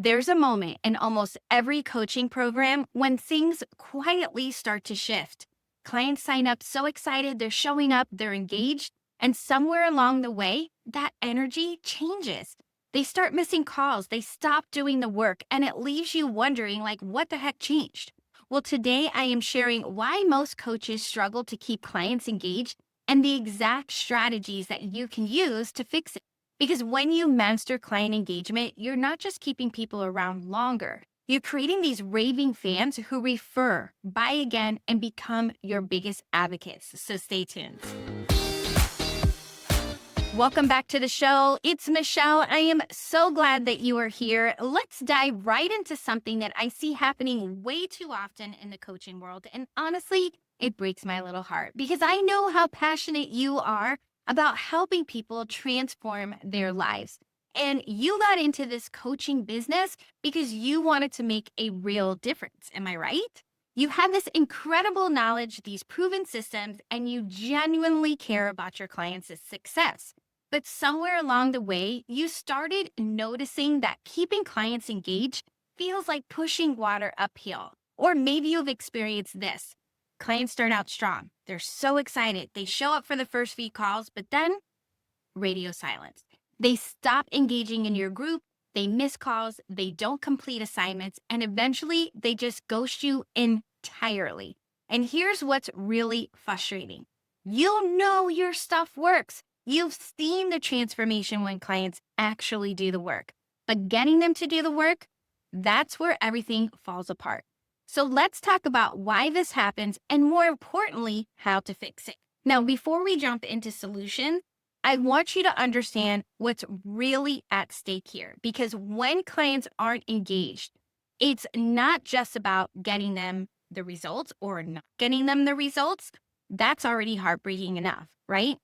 There's a moment in almost every coaching program when things quietly start to shift. Clients sign up so excited, they're showing up, they're engaged, and somewhere along the way, that energy changes. They start missing calls, they stop doing the work, and it leaves you wondering, like, what the heck changed? Well, today I am sharing why most coaches struggle to keep clients engaged and the exact strategies that you can use to fix it. Because when you master client engagement, you're not just keeping people around longer. You're creating these raving fans who refer, buy again, and become your biggest advocates. So stay tuned. Welcome back to the show. It's Michelle. I am so glad that you are here. Let's dive right into something that I see happening way too often in the coaching world. And honestly, it breaks my little heart because I know how passionate you are about helping people transform their lives. And you got into this coaching business because you wanted to make a real difference. Am I right? You have this incredible knowledge, these proven systems, and you genuinely care about your clients' success. But somewhere along the way, you started noticing that keeping clients engaged feels like pushing water uphill. Or maybe you've experienced this. Clients start out strong. They're so excited. They show up for the first few calls, but then radio silence. They stop engaging in your group. They miss calls. They don't complete assignments. And eventually, they just ghost you entirely. And here's what's really frustrating. You know your stuff works. You've seen the transformation when clients actually do the work. But getting them to do the work, that's where everything falls apart. So let's talk about why this happens and more importantly, how to fix it. Now, before we jump into solutions, I want you to understand what's really at stake here because when clients aren't engaged, it's not just about getting them the results or not getting them the results. That's already heartbreaking enough, right?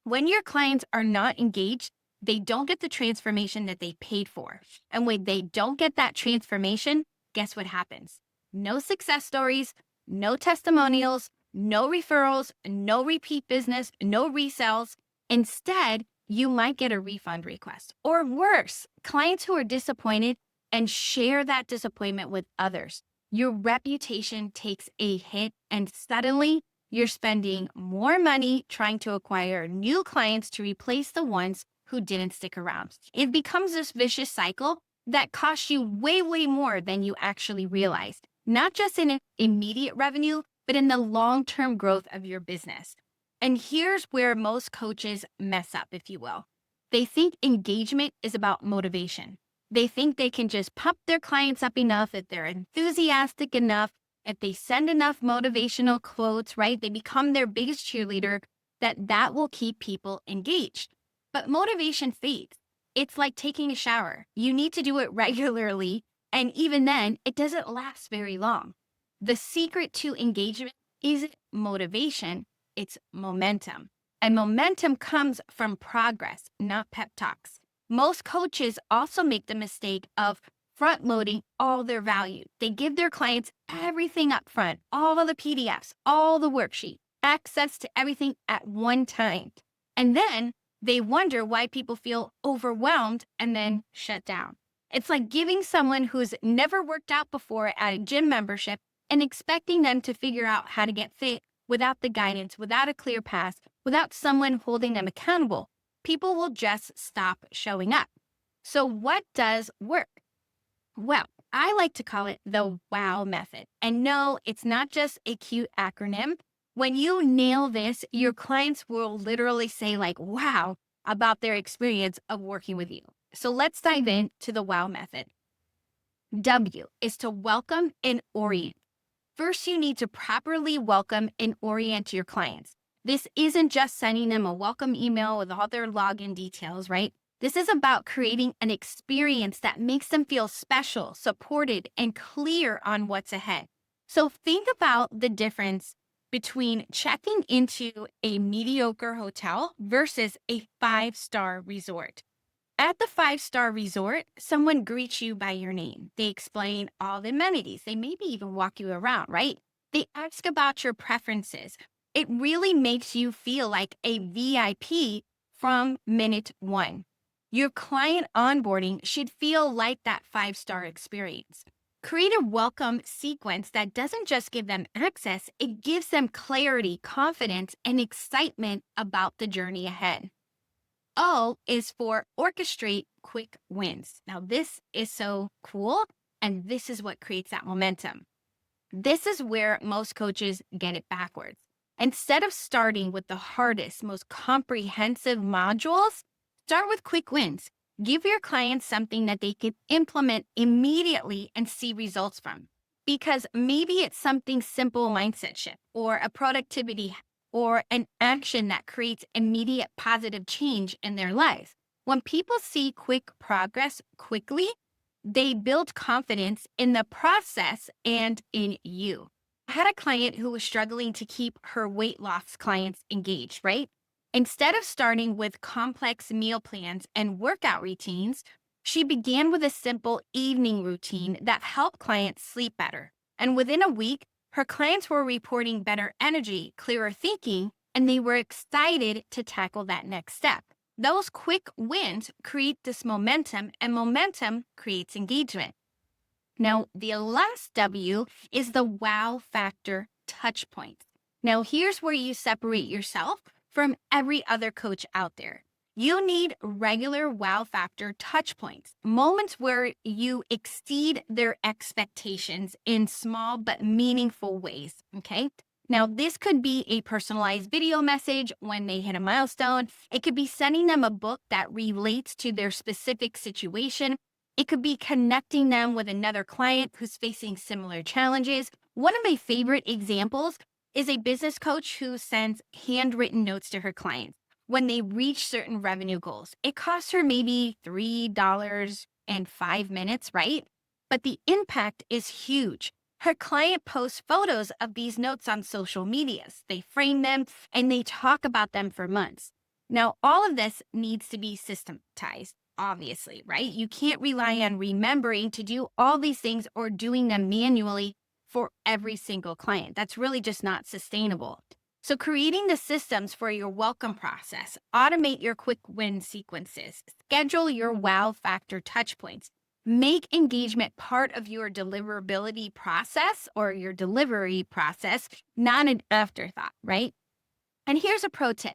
When your clients are not engaged, they don't get the transformation that they paid for. And when they don't get that transformation, guess what happens? No success stories, no testimonials, no referrals, no repeat business, no resells. Instead, you might get a refund request. Or worse, clients who are disappointed and share that disappointment with others. Your reputation takes a hit, and suddenly you're spending more money trying to acquire new clients to replace the ones who didn't stick around. It becomes this vicious cycle that costs you way, way more than you actually realized, not just in immediate revenue, but in the long-term growth of your business. And here's where most coaches mess up, if you will. They think engagement is about motivation. They think they can just pump their clients up enough if they're enthusiastic enough, if they send enough motivational quotes, right? They become their biggest cheerleader, that will keep people engaged. But motivation fades. It's like taking a shower. You need to do it regularly. And even then, it doesn't last very long. The secret to engagement isn't motivation, it's momentum. And momentum comes from progress, not pep talks. Most coaches also make the mistake of front loading all their value. They give their clients everything up front, all of the PDFs, all the worksheet, access to everything at one time. And then they wonder why people feel overwhelmed and then shut down. It's like giving someone who's never worked out before at a gym membership and expecting them to figure out how to get fit without the guidance, without a clear path, without someone holding them accountable. People will just stop showing up. So what does work? Well, I like to call it the WOW method. And no, it's not just a cute acronym. When you nail this, your clients will literally say like, wow, about their experience of working with you. So let's dive into the WOW method. W is to welcome and orient. First, you need to properly welcome and orient your clients. This isn't just sending them a welcome email with all their login details, right? This is about creating an experience that makes them feel special, supported, and clear on what's ahead. So think about the difference between checking into a mediocre hotel versus a 5-star resort. At the 5-star resort, someone greets you by your name. They explain all the amenities. They maybe even walk you around, right? They ask about your preferences. It really makes you feel like a VIP from minute one. Your client onboarding should feel like that 5-star experience. Create a welcome sequence that doesn't just give them access, it gives them clarity, confidence, and excitement about the journey ahead. O is for orchestrate quick wins. Now, this is so cool, and this is what creates that momentum. This is where most coaches get it backwards. Instead of starting with the hardest, most comprehensive modules, start with quick wins. Give your clients something that they can implement immediately and see results from. Because maybe it's something simple mindset shift or a productivity or an action that creates immediate positive change in their life. When people see quick progress quickly, they build confidence in the process and in you. I had a client who was struggling to keep her weight loss clients engaged, right? Instead of starting with complex meal plans and workout routines, she began with a simple evening routine that helped clients sleep better. And within a week, her clients were reporting better energy, clearer thinking, and they were excited to tackle that next step. Those quick wins create this momentum, and momentum creates engagement. Now, the last W is the wow factor touch point. Now, here's where you separate yourself from every other coach out there. You need regular wow factor touch points, moments where you exceed their expectations in small but meaningful ways. Okay. Now, this could be a personalized video message when they hit a milestone. It could be sending them a book that relates to their specific situation. It could be connecting them with another client who's facing similar challenges. One of my favorite examples is a business coach who sends handwritten notes to her clients when they reach certain revenue goals. It costs her maybe $3.05, right? But the impact is huge. Her client posts photos of these notes on social medias. They frame them and they talk about them for months. Now, all of this needs to be systematized, obviously, right? You can't rely on remembering to do all these things or doing them manually for every single client. That's really just not sustainable. So, creating the systems for your welcome process, automate your quick win sequences, schedule your wow factor touch points, make engagement part of your deliverability process or your delivery process, not an afterthought, right? And here's a pro tip.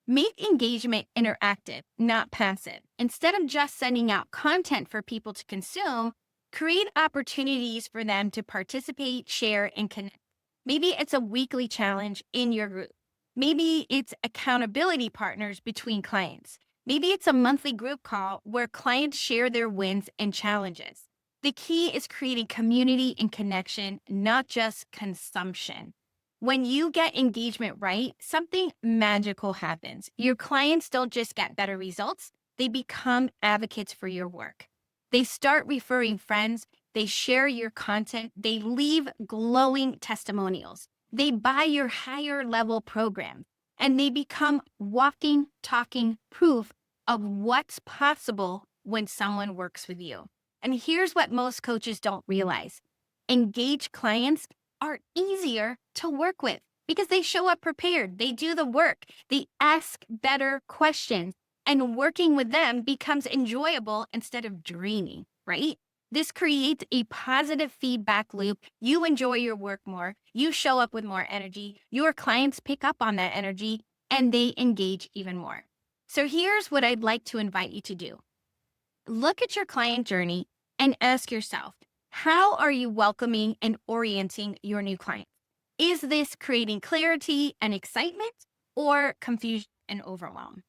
Make engagement interactive, not passive. Instead of just sending out content for people to consume, create opportunities for them to participate, share, and connect. Maybe it's a weekly challenge in your group. Maybe it's accountability partners between clients. Maybe it's a monthly group call where clients share their wins and challenges. The key is creating community and connection, not just consumption. When you get engagement right, something magical happens. Your clients don't just get better results, they become advocates for your work. They start referring friends, they share your content, they leave glowing testimonials, they buy your higher level program, and they become walking, talking proof of what's possible when someone works with you. And here's what most coaches don't realize: engaged clients are easier to work with because they show up prepared, they do the work, they ask better questions, and working with them becomes enjoyable instead of draining, right? This creates a positive feedback loop. You enjoy your work more, you show up with more energy, your clients pick up on that energy, and they engage even more. So here's what I'd like to invite you to do. Look at your client journey and ask yourself, how are you welcoming and orienting your new clients? Is this creating clarity and excitement or confusion and overwhelm?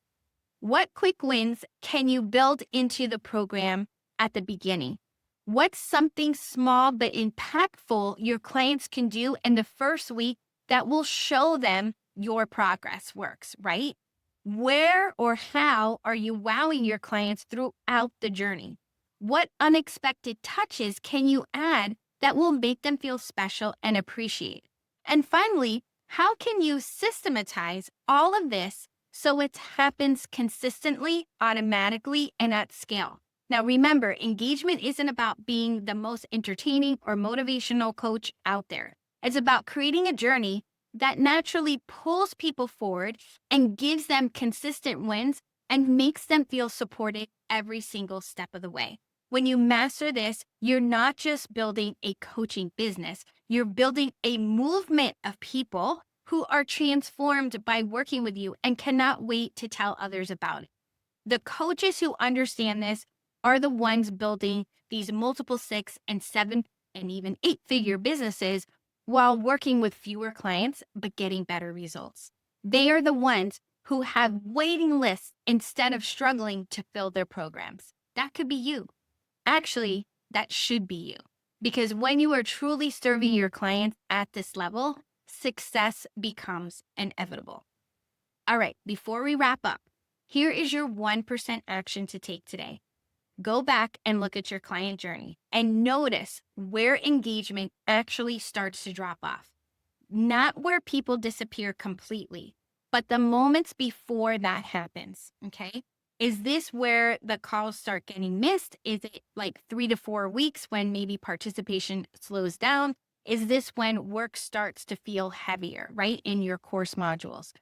What quick wins can you build into the program at the beginning? What's something small but impactful your clients can do in the first week that will show them your progress works, right? Where or how are you wowing your clients throughout the journey? What unexpected touches can you add that will make them feel special and appreciate? And finally, how can you systematize all of this so it happens consistently, automatically, and at scale? Now, remember, engagement isn't about being the most entertaining or motivational coach out there. It's about creating a journey that naturally pulls people forward and gives them consistent wins and makes them feel supported every single step of the way. When you master this, you're not just building a coaching business, you're building a movement of people who are transformed by working with you and cannot wait to tell others about it. The coaches who understand this are the ones building these multiple 6 and 7 and even 8-figure businesses while working with fewer clients, but getting better results. They are the ones who have waiting lists instead of struggling to fill their programs. That could be you. Actually, that should be you. Because when you are truly serving your clients at this level, success becomes inevitable. All right, before we wrap up, here is your 1% action to take today. Go back and look at your client journey and notice where engagement actually starts to drop off. Not where people disappear completely, but the moments before that happens, okay? Is this where the calls start getting missed? Is it like 3 to 4 weeks when maybe participation slows down? Is this when work starts to feel heavier, right, in your course modules?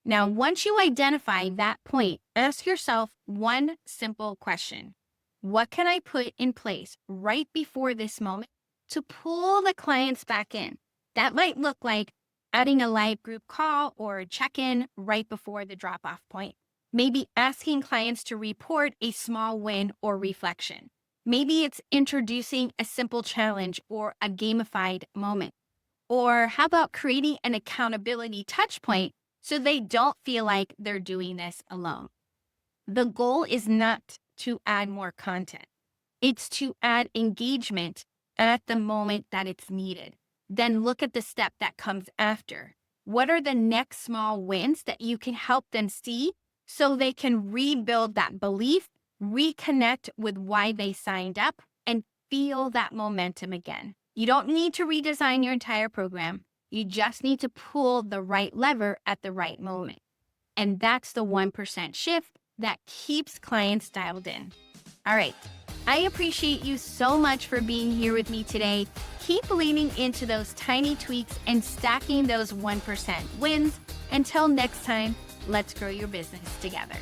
Now, once you identify that point, ask yourself one simple question. What can I put in place right before this moment to pull the clients back in? That might look like adding a live group call or a check-in right before the drop-off point. Maybe asking clients to report a small win or reflection. Maybe it's introducing a simple challenge or a gamified moment. Or how about creating an accountability touch point so they don't feel like they're doing this alone? The goal is not to add more content. It's to add engagement at the moment that it's needed. Then look at the step that comes after. What are the next small wins that you can help them see so they can rebuild that belief, reconnect with why they signed up, and feel that momentum again? You don't need to redesign your entire program. You just need to pull the right lever at the right moment. And that's the 1% shift that keeps clients dialed in. All right. I appreciate you so much for being here with me today. Keep leaning into those tiny tweaks and stacking those 1% wins. Until next time, let's grow your business together.